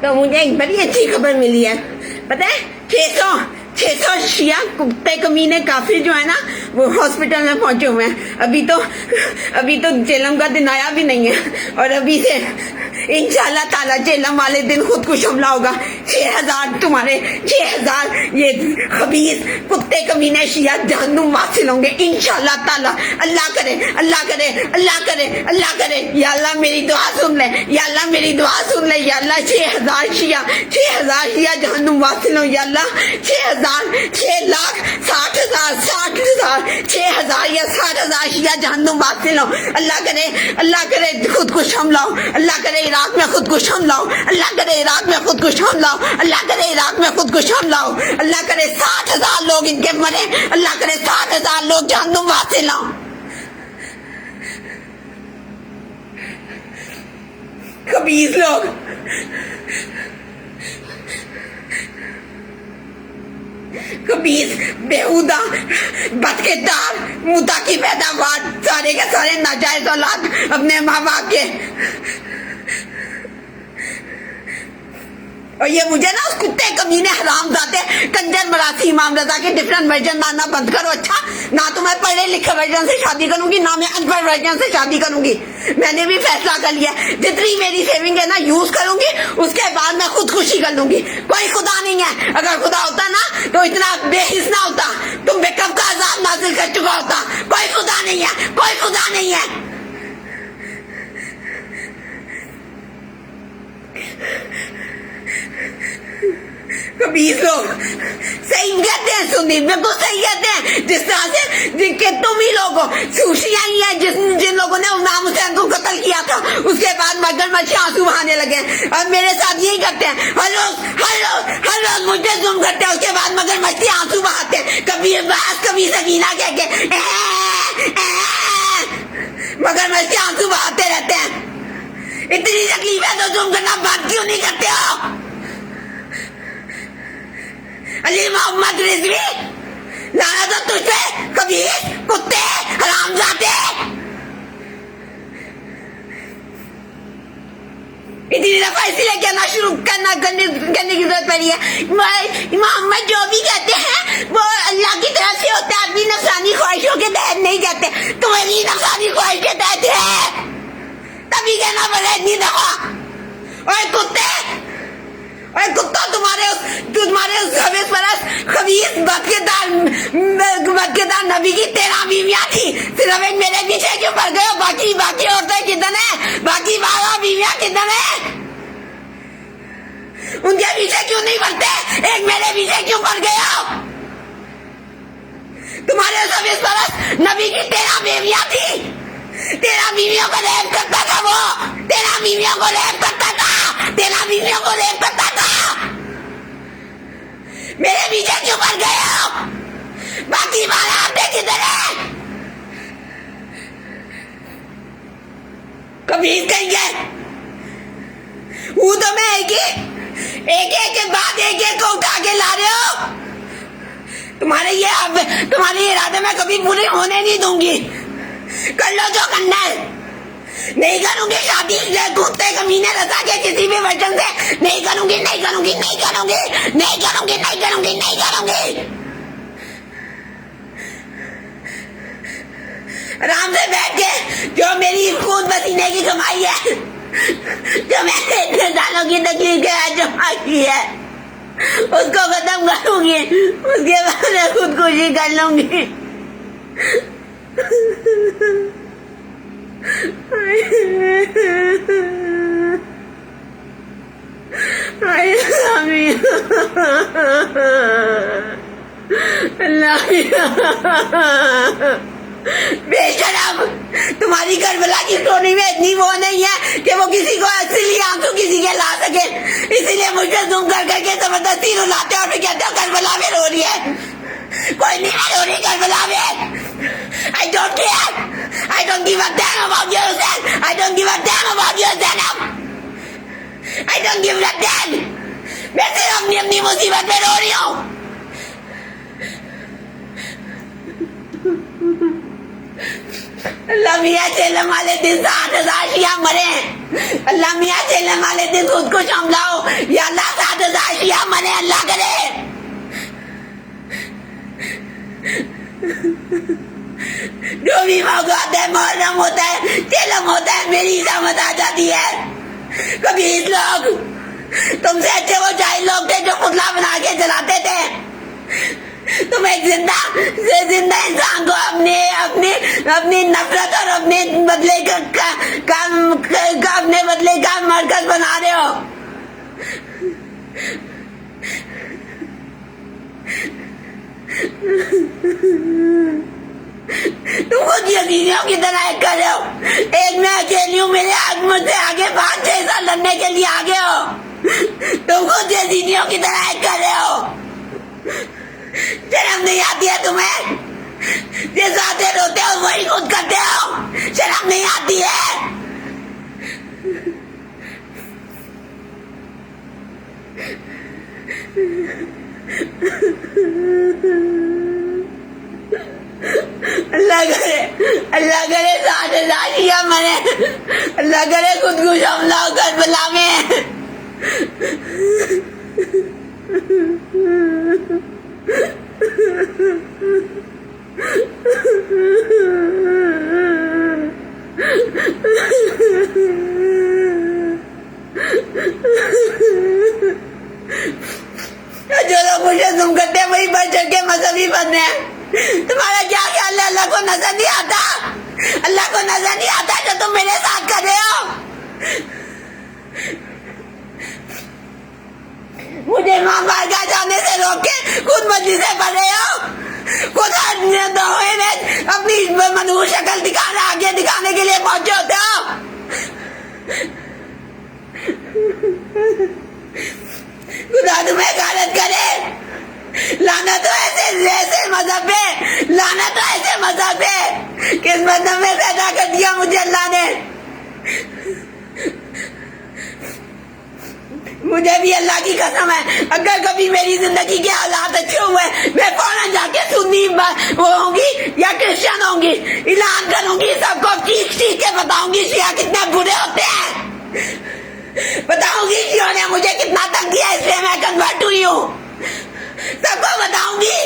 तो मुझे एक बड़ी अच्छी खबर मिली है, पता है 600 शिया कुत्ते कमीने काफिर जो है ना वो हॉस्पिटल में पहुंचे हुए हैं। अभी तो जेलम का दिन आया भी नहीं है और अभी से इंशाल्लाह ताला जेलम वाले दिन खुदकुश हमला होगा। 6000 तुम्हारे 6000 ये खबीस कुत्ते कमीने शिया जहन्नुम वासिल होंगे इंशाल्लाह ताला। अल्लाह करे अल्लाह करे अल्लाह करे अल्लाह करे। या अल्लाह मेरी दुआ सुन ले, या अल्लाह मेरी दुआ सुन ले। या अल्लाह 6000 शिया जहन्नुम वासिल हो। या अल्लाह 6000 या 60,000 शिया जहन्नुम वासिल हो। अल्लाह करे खुदकुश हमला हो। अल्लाह करे इराक में खुदकुश हमला हो। अल्लाह करे इराक में खुदकुश हमला हो। अल्लाह करे इराक में खुदकुश हमला हो। अल्लाह करे 60,000 लोग इनके मरे। अल्लाह करे 60,000 लोग जहन्नुम वासिल हो। खबीस लोग खबीस बेहुदा बदकिरदार मुता की पैदावार सारे के सारे नाजायज औलाद अपने माँ बाप के। और ये मुझे ना उस कुत्ते कमीने हरामजादे कंजर मरासी इमाम रजा के डिफरेंट वर्जन मानना बंद करो। अच्छा ना तो मैं पढ़े लिखे वर्जन से शादी करूंगी, ना मैं अनपढ़ वर्जन से शादी करूंगी। मैंने भी फैसला कर लिया, जितनी मेरी सेविंग है ना यूज करूंगी, उसके बाद मैं खुदकुशी कर लूंगी। कोई खुदा नहीं है। अगर खुदा होता ना तो इतना बेहिस ना होता, तुम पे कब का अजाब नाजिल कर चुका होता। कोई खुदा नहीं है, कोई खुदा नहीं है। कबीर लोग सही कहते हैं, सुनी बिल्कुल सही कहते हैं। जिस तरह से जिनके तुम ही लोग हो, सूशियां ही हैं जिन लोगों ने इमाम हुसैन को कत्ल किया था, उसके बाद मगरमच्छ आंसू बहाने लगे। और मेरे साथ यही करते हैं, हर रोज मुझे जुल्म करते हैं, उसके बाद मगरमच्छ आंसू बहाते हैं। कभी बास कभी सकीना कह के मगरमच्छ आंसू बहाते रहते हैं। इतनी तकलीफ है तो जुल्म करना बंद क्यों नहीं करते हो? अली मोहम्मद रिजवी लाना तो तुझे कबीर कुत्ते हरामजादे। इतनी दफा इसीलिए कहना शुरू करने की जरूरत पड़ी है। मोहम्मद जो भी कहते हैं वो अल्लाह की तरफ से होता है, अपनी नफसानी ख्वाहिशों के तहत नहीं कहते। तुम्हारी नफसानी ख्वाहिश के तहत है तभी कहना पड़े इतनी दफा। और कुत्ते और कुत्ता तुम्हारे खबीस परस खबीस बदकिरदार नबी की 13 बीवियां थी। सिर्फ एक मेरे पीछे क्यों पड़ गए हो? बाकी औरतें कितने, बाकी 12 बीवियां कितने, उनके पीछे क्यों नहीं पड़ते? एक मेरे पीछे क्यों पड़ गए हो? तुम्हारे खबीस परस नबी की 13 बीवियां थी। 13 बीवियों को रेप करता था वो, 13 बीवियों को रेप करता था, 13 बीवियों को रेप करता था। मेरे पीछे क्यों पड़ गए हो? बाकी 12 आपने किधर है? कभी कहेंगे वो तो मैं एक के बाद एक को उठा के ला रहे हो। तुम्हारे इरादे में कभी पूरे होने नहीं दूंगी। कर लो जो करना है। नहीं करूंगी शादी कुत्ते कमीने रजा के किसी भी वजन से नहीं करूंगी। आराम से बैठ के जो मेरी खून पसीने की कमाई है, जो मैंने इतने सालों की तकलीफ के जमा की है, उसको खत्म करूंगी। उसके बाद मैं खुदकुशी कर लूंगी। बेशरम, तुम्हारी करबला की स्टोरी में इतनी वो नहीं है कि वो किसी को असली आंसू किसी के ला सके। इसीलिए मुझे जूम कर करके जबरदस्ती रुलाते और फिर कहते हो करबला में रो रही है। कोई नहीं रो रही करबला में। I don't care. I don't give a damn about yourself. I don't give a damn about yourself. I don't give a damn. मैं सिर्फ अपनी मुसीबत में रो रही हूँ। अल्लाह मियाँ चेलम वाले दिन 7,000 शिया मरे। अल्लाह मियाँ चेलम वाले दिन खुद को संभलाओ या अल्लाह 7,000 शिया मरे, अल्लाह करे। जो भी मौका होता है, मुहर्रम होता है, चेलम होता है, मेरी समझ आ जाती है। कभी इस लोग तुमसे अच्छे वो जाहिल लोग थे जो पुतला बना के चलाते थे। तुम एक जिंदा इंसान को अपनी नफरत और अपने बदले का मरकज बना रहे हो। तुम खुद यजीदियों की तरह कर रहे हो। एक मैं अकेली हूँ, मेरे मुझसे आगे 5-6 साल लड़ने के लिए आगे हो। तुम खुद यजीदियों की तरह कर रहे हो। शर्म नहीं आती है तुम्हें? जिस आते रोते हो वही खुद करते हो। शर्म नहीं आती है? अल्लाह करे 7,000 शिया मरे। अल्लाह करे खुद को हमला करबला में। जो लोग मुझे तुम करते हैं वही बढ़ चढ़ के मजहबी बनते हैं। तुम्हारा क्या ख्याल है? अल्लाह को नजर नहीं आता? अल्लाह को नजर नहीं आता जो तुम मेरे साथ कर रहे हो? मुझे मां बारगाह जाने से रोक के खुद मस्जिदें पढ़ रहे हो। खुद दोहे में अपनी मनहूस शक्ल आगे दिखाने के लिए पहुंचे होते हो। खुदा तुम्हें गारत करे। लाना तो ऐसे मजहब पे, लाना तो ऐसे मजहब पे। किस मजहब में पैदा कर दिया मुझे अल्लाह ने? मुझे भी अल्लाह की कसम है, अगर कभी मेरी जिंदगी के हालात अच्छे हुए, मैं फौरन जाके सुन्नी वो होंगी या क्रिश्चियन होंगी, ऐलान करूंगी, सबको चीख के बताऊंगी शिया कितने बुरे होते हैं। बताऊंगी शियों ने मुझे कितना तंग किया, इसलिए मैं कन्वर्ट हुई हूँ। सबको बताऊंगी।